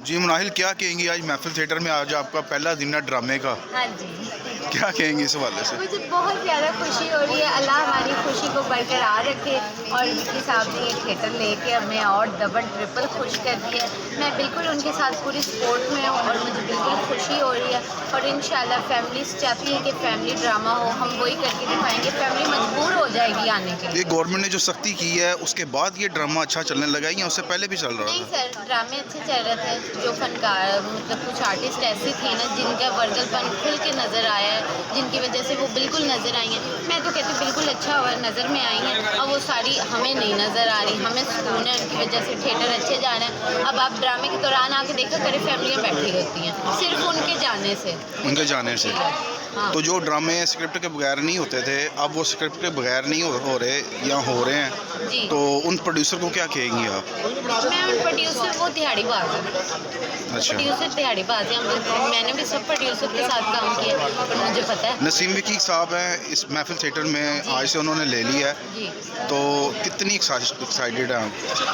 जी मुनाहिल, क्या कहेंगी आज महफिल थिएटर में आज आपका पहला दिन है ड्रामे का, हाँ जी, क्या कहेंगी इस हवाले से? मुझे बहुत ज़्यादा खुशी हो रही है। अल्लाह हमारी खुशी को बरकरार रखे और विक्की साहब ने ये थिएटर लेके हमें और डबल ट्रिपल खुश कर दिया। मैं बिल्कुल उनके साथ पूरी सपोर्ट में हूँ और मुझे बिल्कुल खुशी हो रही है। और इंशाल्लाह फैमिलीज चाहती है कि फैमिली ड्रामा हो, हम वही करके दिखाएंगे। फैमिली मजबूर हो जाएगी आने के लिए। ये गवर्नमेंट ने जो सख्ती की है उसके बाद ये ड्रामा अच्छा चलने लगा है या उससे पहले भी चल रहा नहीं था? सर, ड्रामे अच्छे चल रहे थे। जो फनकार मतलब कुछ आर्टिस्ट ऐसी थी ना जिनका वर्गलपन खुल के नज़र आया है, जिनकी वजह से वो बिल्कुल नज़र आई हैं। मैं तो कहती हूँ बिल्कुल अच्छा हुआ नज़र में आई हैं। अब वो सारी हमें नहीं नज़र आ रही, हमें सुकून है उनकी वजह से, थिएटर अच्छे जा रहे हैं। अब आप ड्रामे के दौरान आके देखा करें, फैमिलियाँ बैठी होती हैं सिर्फ उनके जाने से। उनके जाने से। हाँ। तो जो ड्रामे स्क्रिप्ट के बगैर नहीं होते थे, अब वो स्क्रिप्ट के बगैर नहीं हो रहे या हो रहे हैं, जी। तो उन प्रोड्यूसर को क्या कहेंगी आप? मैं उन प्रोड्यूसर वो दिहाड़ीबाज है। अच्छा, प्रोड्यूसर दिहाड़ीबाज है। मैंने भी सब प्रोड्यूसर के साथ काम किया और मुझे पता है। नसीम विकी साहब हैं इस महफिल थिएटर में, आज से उन्होंने ले लिया है, जी, तो कितनी एक्साइटेड हैं आप?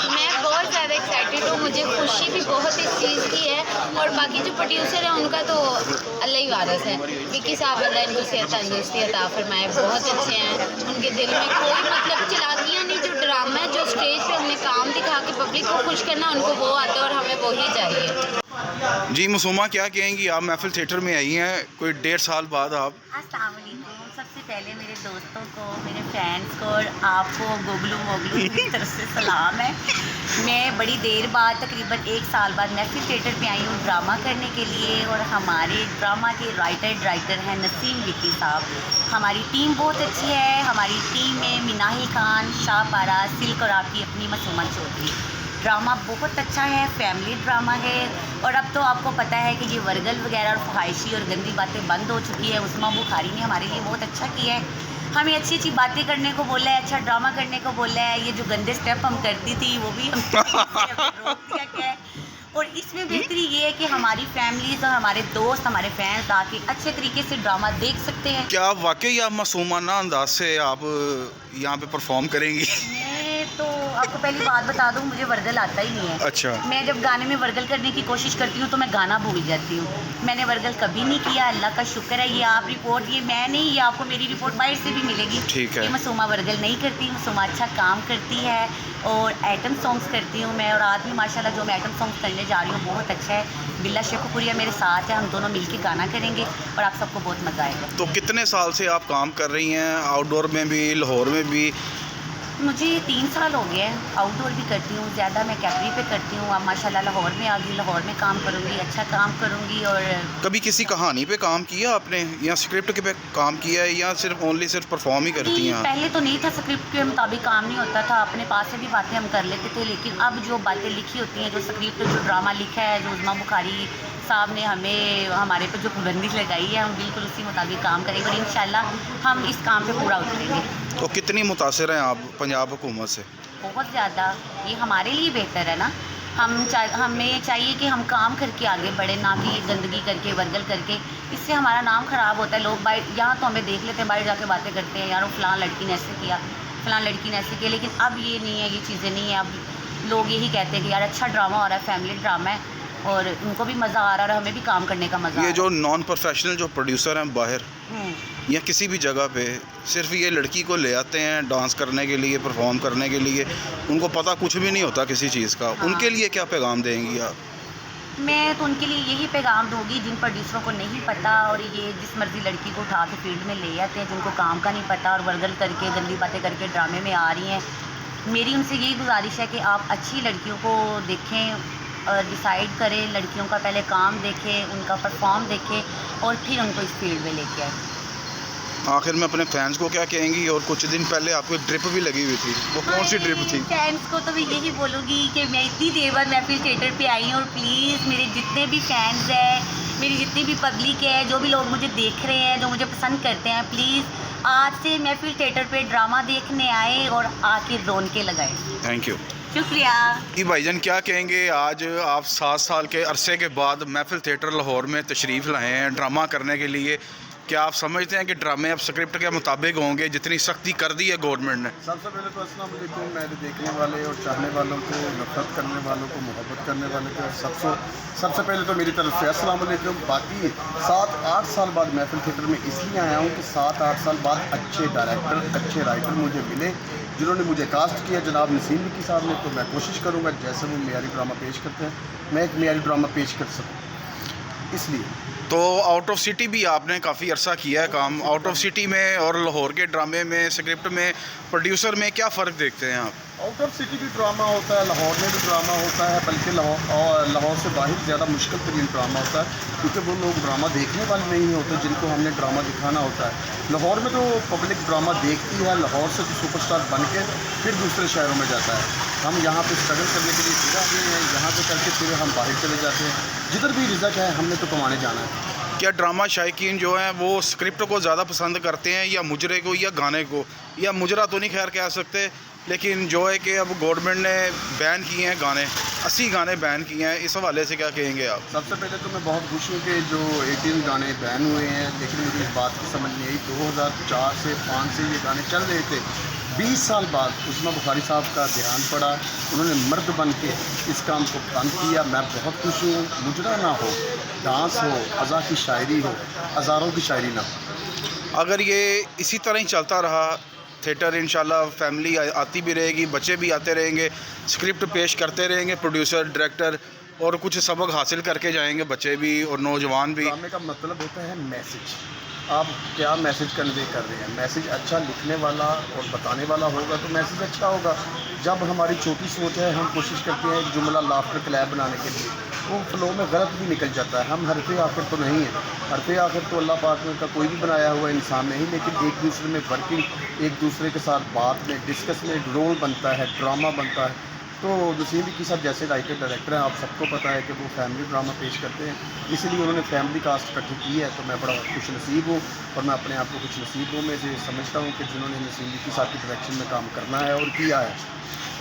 मैं बहुत ज़्यादा एक्साइटेड हूँ। मुझे खुशी भी बहुत इस चीज़ की है। और बाकी जो प्रोड्यूसर है उनका तो अल्लाह ही वारिस है। विक्की साहब अल्लाह इनको सेहत तंदुरुस्ती अता फरमाए, बहुत अच्छे हैं। उनके दिल में कोई मतलब चलाकियाँ नहीं। जो ड्रामा है, जो स्टेज पे हमें काम दिखा के पब्लिक को खुश करना, उनको वो आता है और हमें वही चाहिए। जी मसूमा, क्या कहेंगी? आप महफिल थिएटर में आई हैं कोई 1.5 साल बाद आप। अस्सलाम वालेकुम। सबसे पहले मेरे दोस्तों को, मेरे फैंस को और आपको गोगलू मोगलू की तरफ से सलाम है। मैं बड़ी देर बाद, तकरीबन 1 साल बाद महफिल थिएटर पे आई हूँ ड्रामा करने के लिए। और हमारे ड्रामा के राइटर हैं नसीम विकी साहब। हमारी टीम बहुत अच्छी है। हमारी टीम में मिनाहिल खान, शाहपारा, सिल्क और आपकी अपनी मसूमा चौधरी। ड्रामा बहुत अच्छा है, फैमिली ड्रामा है। और अब तो आपको पता है कि ये वर्गल वगैरह और ख्वाहिशी और गंदी बातें बंद हो चुकी है। उस्मा बुखारी ने हमारे लिए बहुत अच्छा किया है, हमें अच्छी अच्छी बातें करने को बोला है, अच्छा ड्रामा करने को बोला है। ये जो गंदे स्टेप हम करती थी वो भी हम रोक दिया गया है। और इसमें बेहतरी ये है कि हमारी फैमिलीज़ और हमारे दोस्त, हमारे फैंस आके अच्छे तरीके से ड्रामा देख सकते हैं। क्या वाकई आप मासूमाना अंदाज से आप यहाँ पे परफॉर्म करेंगी? मैं तो आपको पहली बात बता दूं, मुझे वर्गल आता ही नहीं है। अच्छा। मैं जब गाने में वर्गल करने की कोशिश करती हूँ तो मैं गाना भूल जाती हूँ। मैंने वर्गल कभी नहीं किया, अल्लाह का शुक्र है। ये आप रिपोर्ट, ये मैं नहीं, ये आपको मेरी रिपोर्ट बाहर से भी मिलेगी। ठीक है। ये मसूमा वर्गल नहीं करती, मसूमा अच्छा काम करती है और आइटम सॉन्ग्स करती हूँ मैं। और आज भी माशाल्लाह जो मैं आइटम सॉन्ग्स करने जा रही हूँ बहुत अच्छा है। बिल्ला शेखुपुरिया मेरे साथ है, हम दोनों मिलके गाना करेंगे और आप सबको बहुत मज़ा आएगा। तो कितने साल से आप काम कर रही हैं, आउटडोर में भी, लाहौर में भी? मुझे 3 साल हो गए हैं। आउटडोर भी करती हूँ, ज़्यादा मैं कैपरी पे करती हूँ। अब माशाल्लाह लाहौर में आ गई, लाहौर में काम करूँगी, अच्छा काम करूँगी। और कभी किसी कहानी पे काम किया आपने या स्क्रिप्ट के पे काम किया है या सिर्फ परफॉर्म ही करती हैं आप? पहले तो नहीं था, स्क्रिप्ट के मुताबिक काम नहीं होता था, अपने पास से भी बातें हम कर लेते थे। लेकिन अब जो बातें लिखी होती हैं, जो स्क्रिप्ट, जो ड्रामा लिखा है, जो उस्मा बुखारी साहब ने हमें, हमारे पे जो पाबंदी लगाई है, हम बिल्कुल उसी मुताबिक काम करेंगे और इंशाल्लाह हम इस काम पे पूरा उतरेंगे। तो कितनी मुतासिर हैं आप पंजाब हुकूमत से? बहुत ज़्यादा। ये हमारे लिए बेहतर है ना। हमें चाहिए कि हम काम करके आगे बढ़े, ना कि गंदगी करके, वर्गल करके। इससे हमारा नाम ख़राब होता है। लोग बाहर यहाँ तो हमें देख लेते हैं, बाहर जाके बातें करते हैं, यार वो फ़लाँ लड़की ने ऐसे किया, फ़लाँ लड़की ने ऐसे किया। लेकिन अब ये नहीं है, ये चीज़ें नहीं है। अब लोग यही कहते हैं कि यार अच्छा ड्रामा हो रहा है, फैमिली ड्रामा है और उनको भी मज़ा आ रहा है और हमें भी काम करने का मज़ा आ रहा ये है। जो नॉन प्रोफेशनल जो प्रोड्यूसर हैं बाहर या किसी भी जगह पे सिर्फ ये लड़की को ले आते हैं डांस करने के लिए, परफॉर्म करने के लिए, उनको पता कुछ भी नहीं होता किसी चीज़ का, हाँ। उनके लिए क्या पैगाम देंगी आप? मैं तो उनके लिए यही पैगाम दूंगी जिन प्रोड्यूसरों को नहीं पता और ये जिस मर्ज़ी लड़की को उठा के फील्ड में ले आते हैं, जिनको काम का नहीं पता और वर्गल करके, गंदी बातें करके ड्रामे में आ रही हैं। मेरी उनसे यही गुजारिश है कि आप अच्छी लड़कियों को देखें और डिसाइड करें, लड़कियों का पहले काम देखें, उनका परफॉर्म देखें और फिर उनको इस फील्ड में लेके आए। आखिर में अपने फैंस को क्या कहेंगी? और कुछ दिन पहले आपको ड्रिप भी लगी हुई थी, वो कौन सी ड्रिप थी? फैंस को तो मैं यही बोलूँगी कि मैं इतनी देर बाद महफिल थिएटर पे आई हूँ और प्लीज़ मेरे जितने भी फैंस हैं, मेरी जितनी भी पब्लिक है, जो भी लोग मुझे देख रहे हैं, जो मुझे पसंद करते हैं, प्लीज़ आज से महफिल थिएटर पे ड्रामा देखने आए और आके रौनकें लगाएं। Thank you. शुक्रिया। जी भाईजान, क्या कहेंगे? आज आप 7 साल के अरसे के बाद महफिल थिएटर लाहौर में तशरीफ़ लाए हैं ड्रामा करने के लिए, क्या आप समझते हैं कि ड्रामे अब स्क्रिप्ट के मुताबिक होंगे, जितनी सख्ती कर दी है गवर्नमेंट ने? सबसे पहले तो अस्सलाम वालेकुम मेरे देखने वाले और चाहने वालों को, नफरत करने वालों को, मोहब्बत करने वालों को सबसे पहले तो मेरी तरफ से अस्सलाम वालेकुम। बाकी 7-8 साल बाद महफिल थिएटर में इसलिए आया हूँ कि 7-8 साल बाद अच्छे डायरेक्टर, अच्छे राइटर मुझे मिले जिन्होंने मुझे कास्ट किया, जनाब नसीम विकी साहब ने। तो मैं कोशिश करूँगा जैसे वो मेयारी ड्रामा पेश करते हैं मैं एक मेयारी ड्रामा पेश कर सकूँ। इसलिए तो आउट ऑफ सिटी भी आपने काफ़ी अरसा किया है काम। आउट ऑफ सिटी में और लाहौर के ड्रामे में, स्क्रिप्ट में, प्रोड्यूसर में क्या फ़र्क देखते हैं आप? आउट ऑफ सिटी भी ड्रामा होता है, लाहौर में भी ड्रामा होता है, बल्कि लाहौर से बाहर ज़्यादा मुश्किल तरीन ड्रामा होता है, क्योंकि वो लोग ड्रामा देखने वाले नहीं होते जिनको हमने ड्रामा दिखाना होता है। लाहौर में तो पब्लिक ड्रामा देखती है, लाहौर से तो सुपरस्टार बन के फिर दूसरे शहरों में जाता है। हम यहाँ पे स्ट्रगल करने के लिए फिर आ गए हैं, यहाँ पे करके फिर हम बाहर चले जाते हैं। जिधर भी रिज़क है हमने तो कमाने जाना है। क्या ड्रामा शायकीन जो हैं वो स्क्रिप्ट को ज़्यादा पसंद करते हैं या मुजरे को या गाने को? या मुजरा तो नहीं खैर कह सकते, लेकिन जो है कि अब गवर्नमेंट ने बैन किए हैं गाने, 80 गाने बैन किए हैं, इस हवाले से क्या कहेंगे आप? सबसे पहले तो मैं बहुत खुश हूँ कि जो 18 गाने बैन हुए हैं, लेकिन मुझे इस बात की समझ नहीं आई 2004 से 5 से ये गाने चल रहे थे। 20 साल बाद उस्मा बुखारी साहब का ध्यान पड़ा, उन्होंने मर्द बन के इस काम को बंद किया। मैं बहुत खुश हूँ। मुजरा ना हो, डांस हो, अज़ा की शायरी हो, हज़ारों की शायरी ना हो। अगर ये इसी तरह ही चलता रहा, थिएटर इंशाल्लाह फैमिली आती भी रहेगी, बच्चे भी आते रहेंगे, स्क्रिप्ट पेश करते रहेंगे, प्रोड्यूसर, डायरेक्टर, और कुछ सबक हासिल करके जाएंगे बच्चे भी और नौजवान भी। ड्रामे का मतलब होता है मैसेज। आप क्या मैसेज कन्वे कर रहे हैं? मैसेज अच्छा लिखने वाला और बताने वाला होगा तो मैसेज अच्छा होगा। जब हमारी छोटी सोच है, हम कोशिश करते हैं एक जुमला लाफ्टर क्लैब बनाने के लिए, वो फ्लो में गलत भी निकल जाता है। हम हरफे आखिर तो नहीं है, हरफे आखिर तो अल्लाह पाक का कोई भी बनाया हुआ इंसान नहीं, लेकिन एक दूसरे में वर्किंग, एक दूसरे के साथ बात में, डिस्कस में एक रोल बनता है, ड्रामा बनता है। तो नसीम विकी साहब जैसे राइटर डायरेक्टर हैं, आप सबको पता है कि वो फैमिली ड्रामा पेश करते हैं, इसलिए उन्होंने फैमिली कास्ट इकट्ठी की है। तो मैं बड़ा खुश नसीब हूँ और मैं अपने आप को खुश नसीबों में से समझता हूँ कि जिन्होंने नसीम विकी साहब की डायरेक्शन में काम करना है और किया है।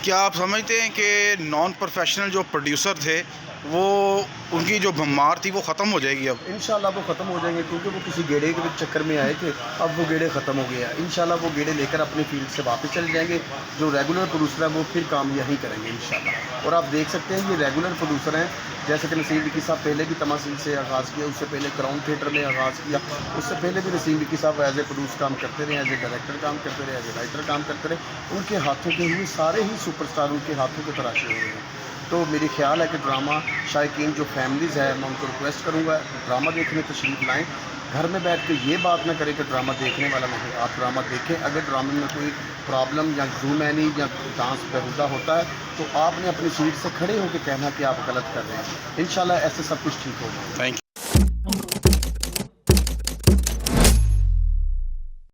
क्या आप समझते हैं कि नॉन प्रोफेशनल जो प्रोड्यूसर थे वो, उनकी जो भमार थी वो ख़त्म हो जाएगी अब? इंशाल्लाह वो ख़त्म हो जाएंगे, क्योंकि वो किसी गेड़े के चक्कर में आए थे, अब वो गेड़े ख़त्म हो गया। इंशाल्लाह वो गेड़े लेकर अपनी फील्ड से वापस चले जाएंगे। जो रेगुलर प्रोड्यूसर है वो फिर काम यहीं करेंगे इंशाल्लाह। और आप देख सकते हैं ये रेगुलर प्रोड्यूसर हैं, जैसे कि नसीम विकी साहब पहले भी तमासील से आगाज़ किया, उससे पहले क्राउन थिएटर में आगाज़ किया, उससे पहले भी नसीम विकी साहब एज ए प्रोड्यूस काम करते रहे, एज ए डायरेक्टर काम करते रहे, एज ए राइटर काम करते रहे। उनके हाथों के हुए सारे ही सुपरस्टार उनके हाथों के तराशे हुए हैं। तो मेरी ख्याल है कि ड्रामा शायकीन जो फैमिलीज़ है, मैं उनको रिक्वेस्ट करूँगा ड्रामा देखने तशरीफ़ लाएँ। घर में बैठ के ये बात ना करें कि ड्रामा देखने वाला नहीं, आप ड्रामा देखें। अगर ड्रामे में कोई प्रॉब्लम या ज़ूमैनी या डांस बेहुदा होता है तो आपने अपनी सीट से खड़े होकर कहना कि आप गलत कर रहे हैं। इंशाल्लाह ऐसे सब कुछ ठीक होगा। Thank you.